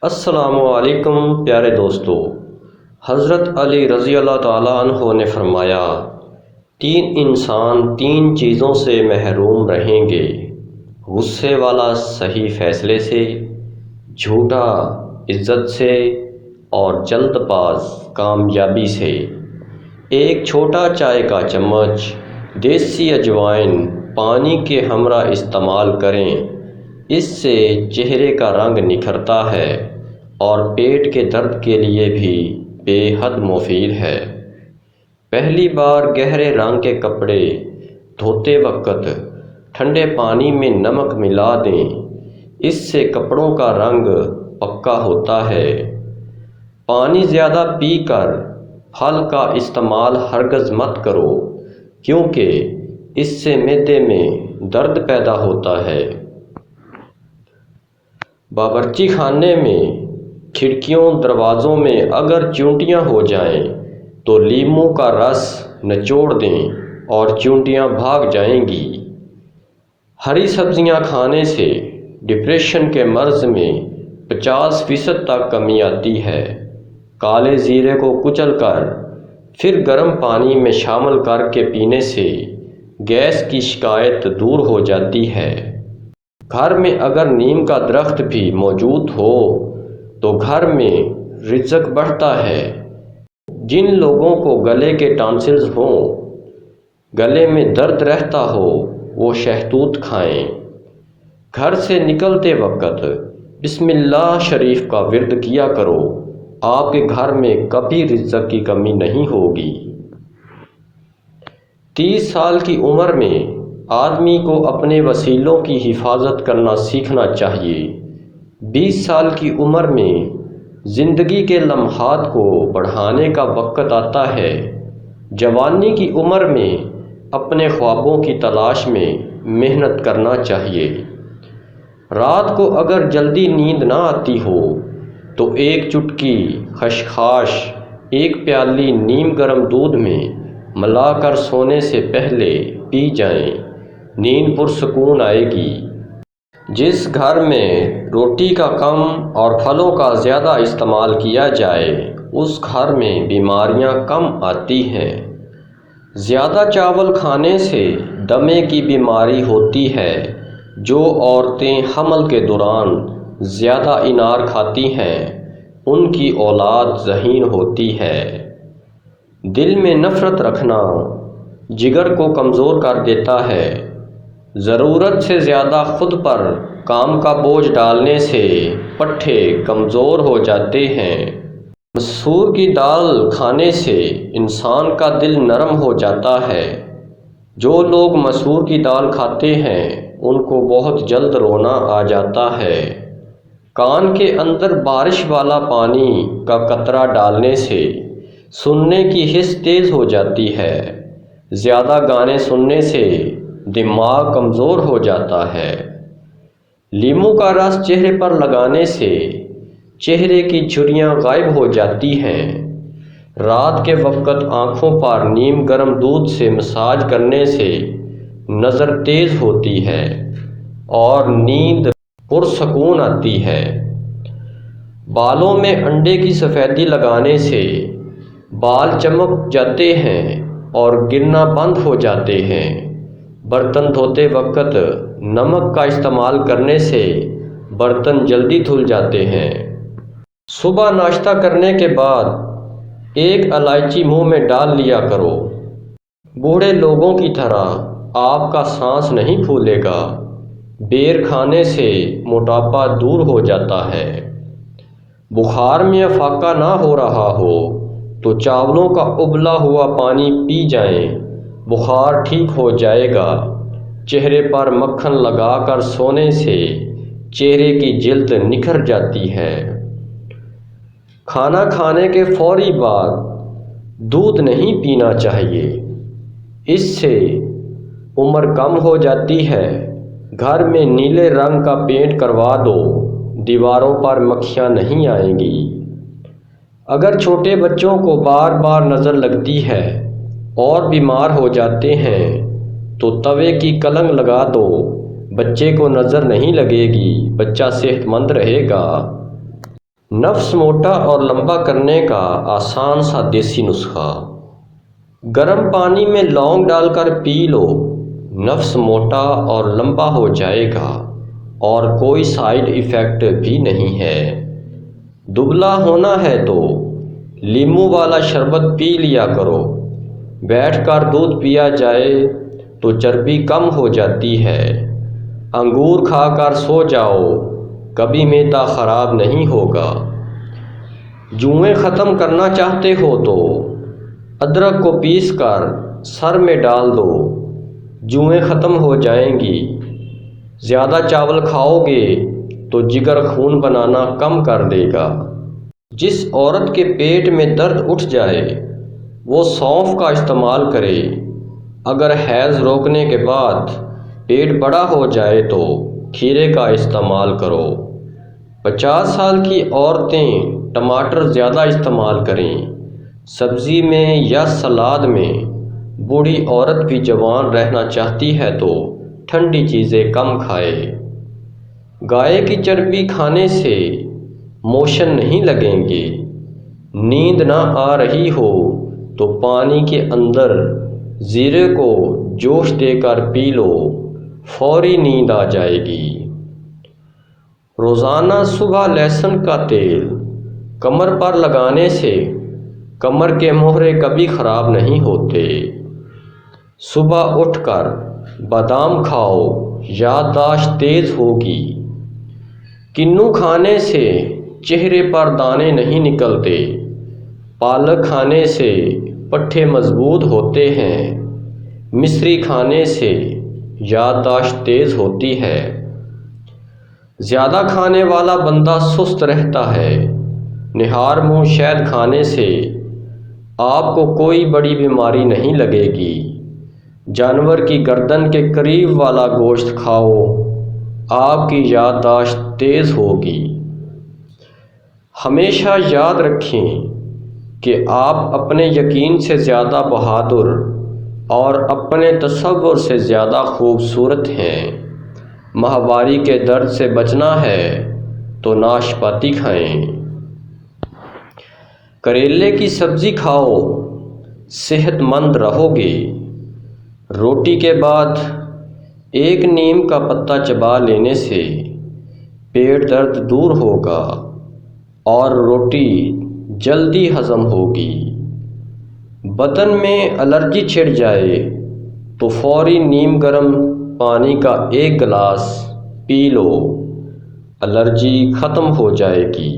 السلام علیکم پیارے دوستو۔ حضرت علی رضی اللہ تعالیٰ عنہ نے فرمایا، 3 انسان 3 چیزوں سے محروم رہیں گے: غصے والا صحیح فیصلے سے، جھوٹا عزت سے، اور جلد باز کامیابی سے۔ ایک چھوٹا چائے کا چمچ دیسی اجوائن پانی کے ہمراہ استعمال کریں، اس سے چہرے کا رنگ نکھرتا ہے اور پیٹ کے درد کے لیے بھی بے حد مفید ہے۔ پہلی بار گہرے رنگ کے کپڑے دھوتے وقت ٹھنڈے پانی میں نمک ملا دیں، اس سے کپڑوں کا رنگ پکا ہوتا ہے۔ پانی زیادہ پی کر پھل کا استعمال ہرگز مت کرو، کیونکہ اس سے معدے میں درد پیدا ہوتا ہے۔ باورچی خانے میں کھڑکیوں دروازوں میں اگر چیونٹیاں ہو جائیں تو لیموں کا رس نچوڑ دیں اور چیونٹیاں بھاگ جائیں گی۔ ہری سبزیاں کھانے سے ڈپریشن کے مرض میں 50% تک کمی آتی ہے۔ کالے زیرے کو کچل کر پھر گرم پانی میں شامل کر کے پینے سے گیس کی شکایت دور ہو جاتی ہے۔ گھر میں اگر نیم کا درخت بھی موجود ہو تو گھر میں رزق بڑھتا ہے۔ جن لوگوں کو گلے کے ٹانسلز ہوں، گلے میں درد رہتا ہو، وہ شہتوت کھائیں۔ گھر سے نکلتے وقت بسم اللہ شریف کا ورد کیا کرو، آپ کے گھر میں کبھی رزق کی کمی نہیں ہوگی۔ 30 سال کی عمر میں آدمی کو اپنے وسیلوں کی حفاظت کرنا سیکھنا چاہیے۔ 20 سال کی عمر میں زندگی کے لمحات کو بڑھانے کا وقت آتا ہے۔ جوانی کی عمر میں اپنے خوابوں کی تلاش میں محنت کرنا چاہیے۔ رات کو اگر جلدی نیند نہ آتی ہو تو ایک چٹکی خشخاش 1 پیالی نیم گرم دودھ میں ملا کر سونے سے پہلے پی جائیں، نیند پرسکون آئے گی۔ جس گھر میں روٹی کا کم اور پھلوں کا زیادہ استعمال کیا جائے، اس گھر میں بیماریاں کم آتی ہیں۔ زیادہ چاول کھانے سے دمے کی بیماری ہوتی ہے۔ جو عورتیں حمل کے دوران زیادہ انار کھاتی ہیں، ان کی اولاد ذہین ہوتی ہے۔ دل میں نفرت رکھنا جگر کو کمزور کر دیتا ہے۔ ضرورت سے زیادہ خود پر کام کا بوجھ ڈالنے سے پٹھے کمزور ہو جاتے ہیں۔ مسور کی دال کھانے سے انسان کا دل نرم ہو جاتا ہے۔ جو لوگ مسور کی دال کھاتے ہیں، ان کو بہت جلد رونا آ جاتا ہے۔ کان کے اندر بارش والا پانی کا قطرہ ڈالنے سے سننے کی حس تیز ہو جاتی ہے۔ زیادہ گانے سننے سے دماغ کمزور ہو جاتا ہے۔ لیموں کا رس چہرے پر لگانے سے چہرے کی جھریاں غائب ہو جاتی ہیں۔ رات کے وقت آنکھوں پر نیم گرم دودھ سے مساج کرنے سے نظر تیز ہوتی ہے اور نیند پرسکون آتی ہے۔ بالوں میں انڈے کی سفیدی لگانے سے بال چمک جاتے ہیں اور گرنا بند ہو جاتے ہیں۔ برتن دھوتے وقت نمک کا استعمال کرنے سے برتن جلدی دھل جاتے ہیں۔ صبح ناشتہ کرنے کے بعد 1 الائچی منہ میں ڈال لیا کرو۔ بوڑھے لوگوں کی طرح آپ کا سانس نہیں پھولے گا۔ بیر کھانے سے موٹاپا دور ہو جاتا ہے۔ بخار میں افاقہ نہ ہو رہا ہو تو چاولوں کا ابلا ہوا پانی پی جائیں، بخار ٹھیک ہو جائے گا۔ چہرے پر مکھن لگا کر سونے سے چہرے کی جلد نکھر جاتی ہے۔ کھانا کھانے کے فوری بعد دودھ نہیں پینا چاہیے، اس سے عمر کم ہو جاتی ہے۔ گھر میں نیلے رنگ کا پینٹ کروا دو، دیواروں پر مکھیاں نہیں آئیں گی۔ اگر چھوٹے بچوں کو بار بار نظر لگتی ہے اور بیمار ہو جاتے ہیں تو توے کی کلنگ لگا دو، بچے کو نظر نہیں لگے گی، بچہ صحت مند رہے گا۔ نفس موٹا اور لمبا کرنے کا آسان سا دیسی نسخہ۔ گرم پانی میں لونگ ڈال کر پی لو، نفس موٹا اور لمبا ہو جائے گا اور کوئی سائیڈ ایفیکٹ بھی نہیں ہے۔ دبلا ہونا ہے تو لیموں والا شربت پی لیا کرو، بیٹھ کر دودھ پیا جائے تو چربی کم ہو جاتی ہے۔ انگور کھا کر سو جاؤ، کبھی معدہ خراب نہیں ہوگا۔ جوئیں ختم کرنا چاہتے ہو تو ادرک کو پیس کر سر میں ڈال دو، جوئیں ختم ہو جائیں گی۔ زیادہ چاول کھاؤ گے تو جگر خون بنانا کم کر دے گا۔ جس عورت کے پیٹ میں درد اٹھ جائے وہ سونف کا استعمال کرے۔ اگر حیض روکنے کے بعد پیٹ بڑا ہو جائے تو کھیرے کا استعمال کرو۔ 50 سال کی عورتیں ٹماٹر زیادہ استعمال کریں۔ سبزی میں یا سلاد میں۔ بوڑھی عورت بھی جوان رہنا چاہتی ہے تو ٹھنڈی چیزیں کم کھائے۔ گائے کی چربی کھانے سے موشن نہیں لگیں گے۔ نیند نہ آ رہی ہو تو پانی کے اندر زیرے کو جوش دے کر پی لو، فوری نیند آ جائے گی۔ روزانہ صبح لہسن کا تیل کمر پر لگانے سے کمر کے مہرے کبھی خراب نہیں ہوتے۔ صبح اٹھ کر بادام کھاؤ، یادداشت تیز ہوگی۔ کنو کھانے سے چہرے پر دانے نہیں نکلتے۔ پالک کھانے سے پٹھے مضبوط ہوتے ہیں۔ مصری کھانے سے یادداشت تیز ہوتی ہے۔ زیادہ کھانے والا بندہ سست رہتا ہے۔ نہار منہ شہد کھانے سے آپ کو کوئی بڑی بیماری نہیں لگے گی۔ جانور کی گردن کے قریب والا گوشت کھاؤ، آپ کی یادداشت تیز ہوگی۔ ہمیشہ یاد رکھیں کہ آپ اپنے یقین سے زیادہ بہادر اور اپنے تصور سے زیادہ خوبصورت ہیں۔ ماہواری کے درد سے بچنا ہے تو ناشپاتی کھائیں۔ کریلے کی سبزی کھاؤ، صحت مند رہو گے۔ روٹی کے بعد ایک نیم کا پتا چبا لینے سے پیٹ درد دور ہوگا اور روٹی جلدی ہضم ہوگی۔ بدن میں الرجی چھڑ جائے تو فوری نیم گرم پانی کا 1 گلاس پی لو، الرجی ختم ہو جائے گی۔